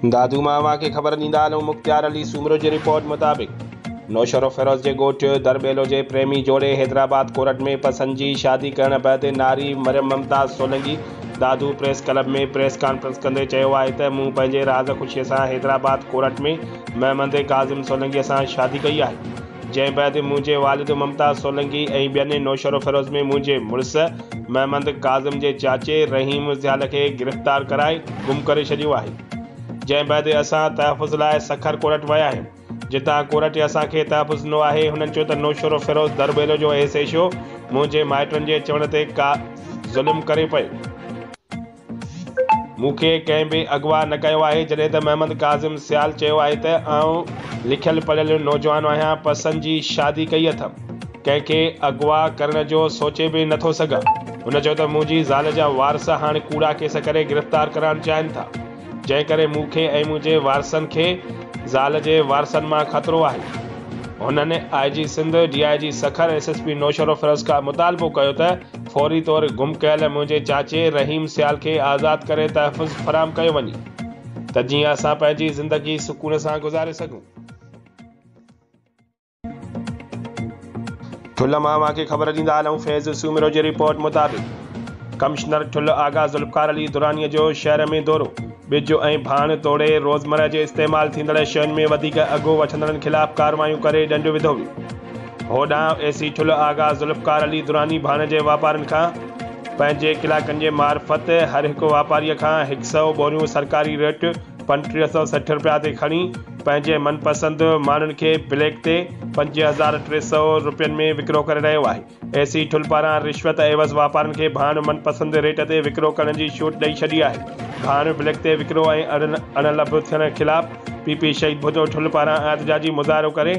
दादू मामा के ख़बर ॾींदा हलूं। मुख्तियार अली सूमरो जी रिपोर्ट मुताबिक़ नौशरो फ़िरोज़ जे ॻोठ दरबेलो जे प्रेमी जोड़े हैदराबाद कोर्ट में पसंद जी शादी करण बैदि नारी मरियम मुमताज़ सोलंकी दादू प्रेस क्लब में प्रेस कॉन्फ्रेंस कंदे चयो आहे त मूं पंहिंजे राज़ ख़ुशीअ सां हैदराबाद कोर्ट में महमद काज़िम सोलंकीअ सां शादी कई आहे, जंहिं बैदि मुंहिंजे वालिद मुमताज़ सोलंकी ऐं ॿियनि नौशरो फ़िरोज़ में मुंहिंजे मुड़ुस महमद काज़िम जे चाचे रहीम ज़ियाल खे गिरफ़्तार कराए गुम करे छॾियो आहे, जंहिं बैदि असां तहफ़ुज़ लाइ सखर कोर्ट विया आहियूं, जितां कोर्ट असांखे तहफ़ुज़ ॾिनो आहे। हुननि चयो त नौशरो फ़िरोज़ दरबेलो जो एसेशो मुंहिंजे माइटनि जे चवण ते का ज़ुल्म करे पियो। मूंखे कंहिं बि अगवा न कयो आहे, जॾहिं त महमद काज़िम सियाल चयो आहे त आउं लिखियल पढ़ियल नौजवान आहियां, पसंद जी शादी कई अथमि, कंहिंखे अगवा करण जो सोचे बि नथो सघां। हुन चयो त मुंहिंजी ज़ाल जा वारस हाणे कूड़ा केस करे गिरफ़्तार करणु चाहिनि था, जंहिं करे मूंखे ऐं मुंहिंजे वारसनि खे ज़ाल जे वारसनि मां ख़तरो आहे। हुननि IG Sindh, DIG Sukkur, SSP Naushahro Firoz खां मुतालबो कयो त फौरी तौर गुम कयल मुंहिंजे चाचे रहीम सियाल खे आज़ादु करे तहफ़ुज़ फ़राहम कयो वञे, त जीअं असां पंहिंजी ज़िंदगी सुकून सां गुज़ारे सघूं। ठुल्ह मामा खे ख़बर ॾींदा हलूं। फैज़ सूमरो जी रिपोर्ट मुताबिक़ कमिश्नर ठुल्ह आगा ज़ुल्फ़कार अली दुरानीअ जो शहर में दौरो। बिज ऐं भाण तोड़े रोज़मर्रा जे इस्तेमाल थींदड़ शयुनि में वधीक अघु वठंदड़नि ख़िलाफ़ कार्रवाइयूं करे ॾंड विधो वियो। होॾां AC ठुल्ह आगा ज़ुल्फ़कार अली दुरानी भाण जे वापारनि खां पंहिंजे इलाइक़नि जे मार्फत हर हिकु वापारीअ खां 100 बोरियूं सरकारी रेट 3560 रुपया ते खणी पंहिंजे मनपसंद माण्हुनि खे ब्लैक ते 5300 रुपयनि में विकिरो करे रहियो आहे। AC ठुल्ह पारां रिश्वत एवज़ वापारनि खे भाण मनपसंद रेट ते विकिरो करण जी छूट ॾेई छॾी आहे। भाण ब्लैक ते विकिरो ऐं अणलभ थियण ख़िलाफ़ PP शहीद भुजो ठुल्ह पारां एहतजाजी मुज़ाहिरो करे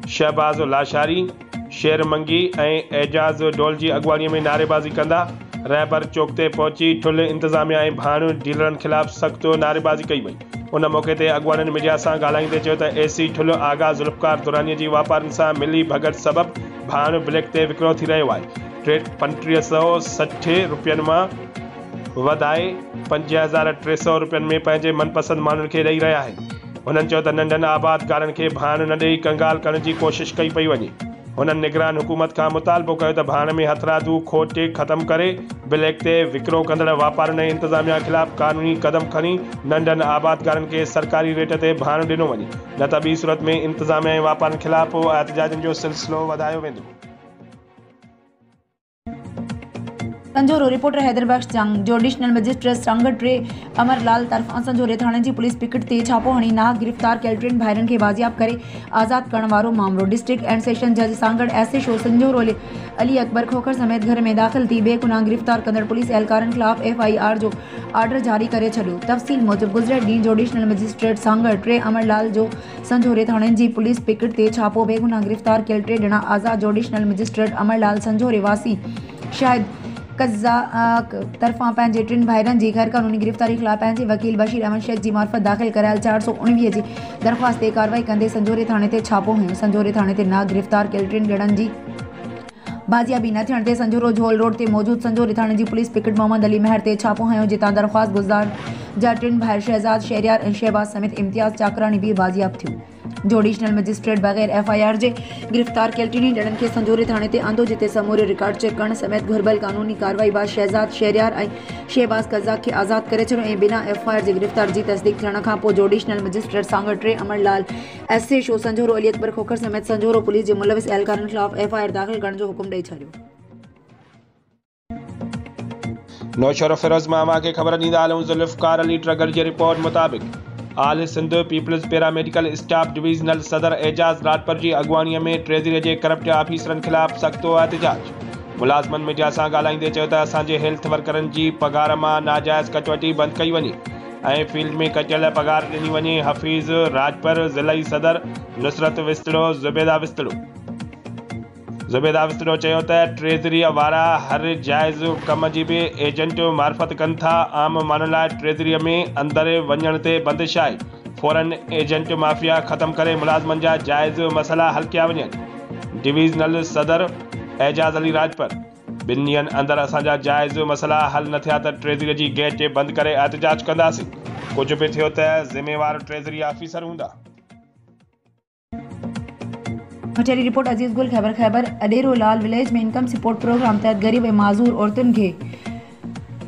शहबाज़ लाशारी, शेर मंगी ऐं एजाज़ डोल जी अॻुवाणीअ में नारेबाज़ी कंदा रहबर चौक ते पहुची ठुल्ह इंतिज़ामिया ऐं भाण डीलरनि ख़िलाफ़ सख़्त नारेबाज़ी कई वई। उन मौक़े ते अॻुवाणनि मीडिया सां ॻाल्हाईंदे चयो त AC ठुल्ह आगा ज़ुल्फ़कार दुरानीअ जी वापारनि सां मिली भगत सबबि भाण ब्लैक ते विकिरो थी रहियो आहे। 3560 रुपयनि मां वधाए 5300 रुपयनि में पंहिंजे मनपसंद माण्हुनि खे ॾेई रहिया आहिनि। हुननि चयो त नंढनि आबादकारनि खे भाण न ॾेई कंगाल करण जी कोशिशि कई पई वञे। हुननि निगरान हुकूमत खां मुतालबो कयो त भाण में हथरादू खोट ख़तमु करे ब्लैक ते विकिरो कंदड़ वापारनि ऐं इंतिज़ामिया ख़िलाफ़ क़ानूनी क़दम खणी नंढनि आबादकारनि खे सरकारी रेट ते भाण ॾिनो वञे, न त ॿी सूरत में इंतिज़ामिया ऐं वापारनि ख़िलाफ़ एहतजाजनि जो सिलसिलो वधायो वेंदो। संजोरो रिपोर्टर हैदरबख्श जंग जो एडिशनल मजिस्ट्रेट सांगड़ टे अमरलाल तरफ़ां संजोरे थाणे जी पुलिस पिकेट ते छापो हणी नाहक गिरफ़्तार कयल टिनि भाइरनि खे बाज़ियाब करे आज़ाद करण वारो मामलो। डिस्ट्रिक्ट एंड सेशन जज सांगड़ SHO संजोरो अली अकबर खोखर समेत घर में दाख़िल थी बेगुनाह गिरफ़्तार कंदड़ पुलिस एहलकारनि ख़िलाफ़ FIR जो आर्डर जारी करे छॾियो। तफ़सील मूजिब गुज़िरियल ॾींहुं जो एडिशनल मजिस्ट्रेट सांगड़ टे अमरलाल जो संजोरे थाणे जी पुलिस पिकेट ते छापो बेगुनाह गिरफ़्तार कयल टे ॼणा आज़ाद जो एडिशनल मजिस्ट्रेट अमरलाल संजोरे वासी शाहिद कज़ाक तरफ़ां पंहिंजे टिनि भाइरनि जी गैर क़ानूनी गिरफ़्तारी ख़िलाफ़ पंहिंजे वकील बशीर अहमद शेख जी मार्फत दाख़िल करायल 419 जी दरख़्वास्त ते कार्रवाई कंदे संजोरे थाणे ते छापो हयो। संजोरे थाणे ते नाहक गिरफ़्तार कयल टिनि ॼणनि जी बाज़ियाबी न थियण ते संजोरो झोल रोड ते मौजूद संजोरे थाणे जी पुलिस पिकेट मोहम्मद अली महर ते छापो हयो, जितां दरख़्वास्त गुज़ार जा टिनि भाइर शहजाद शहरियार ऐं शहबाज समेत इम्तियाज़ चाकरानी बि बाज़ियाब थियूं। जो एडिशनल मजिस्ट्रेट बग़ैर FIR जे गिरफ़्तार कयल टिनी ॼणनि खे संजोरे थाणे ते आंदो, जिते समूरे रिकॉर्ड चेक करण समेत घुर्बल कानूनी कार्रवाई बाद शहजाद शहरियार ऐं शहबाज कज़ाक खे आज़ाद करे छॾियो ऐं बिना FIR जे गिरफ़्तार जी तस्दीक थियण खां पोइ जो एडिशनल मजिस्ट्रेट सांगड़ टे अमरलाल SHO संजोरो अली अकबर खोखर समेत संजोरो पुलिस जे मुलविस एहलकारनि ख़िलाफ़ FIR दाख़िल करण जो हुकुम ॾेई छॾियो। नौशरो फ़िरोज़ मामा खे ख़बर ॾींदा हलूं। ज़ुल्फ़कार अली ट्रगर जी रिपोर्ट मुताबिक़ all Sindh people's paramedical staff divisional सदर एजाज़ राजपर जी अॻुवाणीअ में ट्रेज़रीअ जे करप्ट ऑफिसरनि ख़िलाफ़ सख़्त एहतजाज। मुलाज़िमनि मीडिया सां ॻाल्हाईंदे चयो त असांजे हेल्थ वर्करनि जी पघार मां नाजाइज़ कटवटी बंदि कई वञे ऐं फील्ड में कटियल पघार ॾिनी वञे। हफ़ीज़ राजपर, ज़िलई सदर नुसरत विस्तड़ो, ज़ुबैदा विस्तड़ो चयो त ट्रेज़रीअ वारा हर जाइज़ कम जी बि एजेंट मार्फत कनि था। आम माण्हुनि लाइ ट्रेज़रीअ में अंदरि वञण ते बंदिश आहे। फ़ौरन एजेंट माफ़िया ख़तमु करे मुलाज़िमनि जा जाइज़ मसइला हल कया वञनि। डिवीज़नल सदर एजाज़ अली राजपर, 2 ॾींहंनि अंदरि असांजा जाइज़ मसइला हल न थिया त ट्रेज़रीअ जी गेट बंदि करे एहतजाज कंदासीं। कुछ भी थियो त ज़िम्मेवार ट्रेज़री ऑफिसर हूंदा। हटेरी रिपोर्ट अजीज गुल खैबर अडेरो लाल विलेज में इनकम सपोर्ट प्रोग्राम तहत गरीब ऐं माज़ूर औरतुनि खे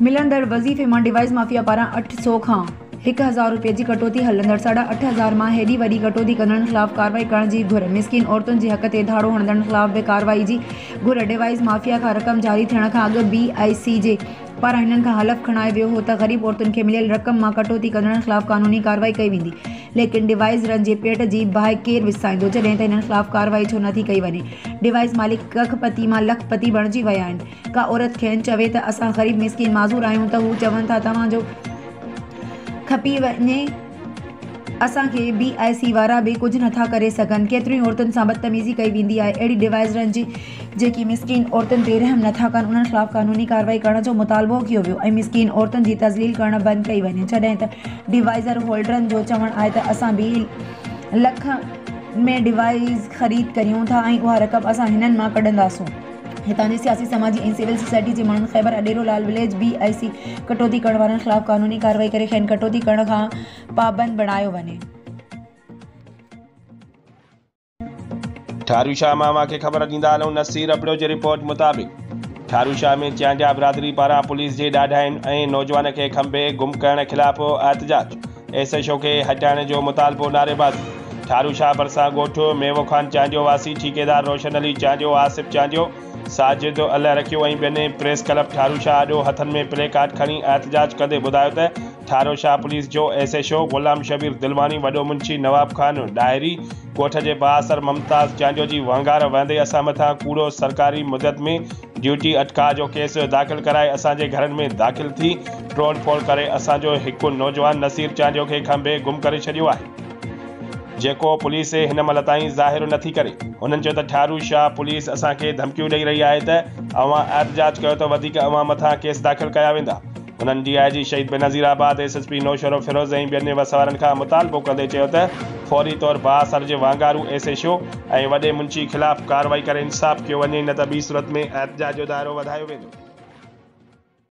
मिलंदड़ वज़ीफ़े मां डिवाइस माफिया पारां 800 खां 1000 रुपये की कटौती हलंदड़ 8000 मां हेॾी वॾी कटौती कंदड़नि ख़िलाफ़ कार्रवाई करण जी घुर। मिसकिन औरतुनि जे हक़ ते धाड़ो हणंदड़नि ख़िलाफ़ बि कार्रवाई जी घुर। डिवाइस माफिया खां रक़म जारी थियण खां अॻु BIC जे पारां हिननि खां हलफ़ खणायो वियो हो त ग़रीब औरतुनि खे मिलियल रक़म मां कटौती कंदड़नि ख़िलाफ़ क़ानूनी कार्रवाई कई वेंदी, लेकिन डिवाइसरनि जे पेट जी बाहि केरु विसाईंदो जॾहिं त हिननि ख़िलाफ़ कार्रवाई छो नथी कई वञे। डिवाइस मालिक कखपति मां लखपति बणिजी विया आहिनि। का औरत खेनि चवे त असां ग़रीब मिसकिन माज़ूर आहियूं त हू चवनि था तव्हांजो खपी वञे, असांखे BIC वारा बि कुझु नथा करे सघनि। केतिरियूं औरतुनि सां बदतमीज़ी कई वेंदी आहे। अहिड़ी डिवाइसरनि जी जेकी मिसकिन औरतुनि ते रहम नथा कनि उन्हनि ख़िलाफ़ क़ानूनी कार्रवाई करण जो मुतालबो कयो वियो ऐं मिसकिन औरतुनि जी तज़लील करणु बंदि कई वञे, जॾहिं त डिवाइसर होल्डरनि जो चवणु आहे त असां बि लख में डिवाइस ख़रीद करियूं था ऐं उहा रक़म असां हिननि मां कढंदासूं। हितां जी सियासी समाजी ऐं सिविल सोसाइटी जे माण्हुनि खैबर अडेरो लाल विलेज BIC कटौती करण वारनि ख़िलाफ़ क़ानूनी कार्रवाई करे खेनि कटौती करण खां पाबंद बणायो वञे। ठारूशाह मामा खे ख़बर ॾींदा हलूं नसीर अबड़ो जी रिपोर्ट मुताबिक़ ठारूशाह में चांडिया बिरादरी पारां पुलिस जे ॾाढाइनि ऐं नौजवान खे खंभे गुम करण ख़िलाफ़ एहतजाज। SHO खे हटाइण जो मुतालबो नारेबाज़ी। ठारूशाह भरिसां ॻोठु मेवो खान चांडियो वासी ठेकेदार रोशन अली चांडियो, आसिफ चांडियो, साजिद अल रखियो ऐं ॿियनि प्रेस क्लब ठारूशाह आॾो हथनि में प्ले कार्ड खणी एहतजाज कंदे ॿुधायो त ठारूशाह पुलिस जो SHO ग़ुलाम शबीर दिलवानी, वॾो मुंशी नवाब खान डायरी, ॻोठ जे बासर ममताज़ चांडियो जी वंगार वहंदे असां मथां कूड़ो सरकारी मुदत में ड्यूटी अटका जो केस दाख़िल कराए असांजे घरनि में दाख़िल थी ट्रोल फोल करे असांजो हिकु नौजवान नसीर चांडियो खे खंभे गुम करे छॾियो आहे, जेको पुलिस हिन महिल ताईं ज़ाहिर नथी करे। हुननि चयो त ठारूशाह पुलिस असांखे धमकियूं ॾेई रही आहे त अवां एहतजाज कयो त वधीक अवां मथां केस दाख़िल कया वेंदा। हुननि DIG शहीद बेनज़ीराबाद SSP नौशरो फिरोज़ ऐं ॿियनि वसवारनि खां मुतालबो कंदे चयो त फौरी तौर बासर जे वांगारू SHO ऐं वॾे मुंशी ख़िलाफ़ कार्रवाई करे इंसाफ़ कयो वञे, न त ॿी सूरत में एहतजाज जो दाइरो वधायो वेंदो।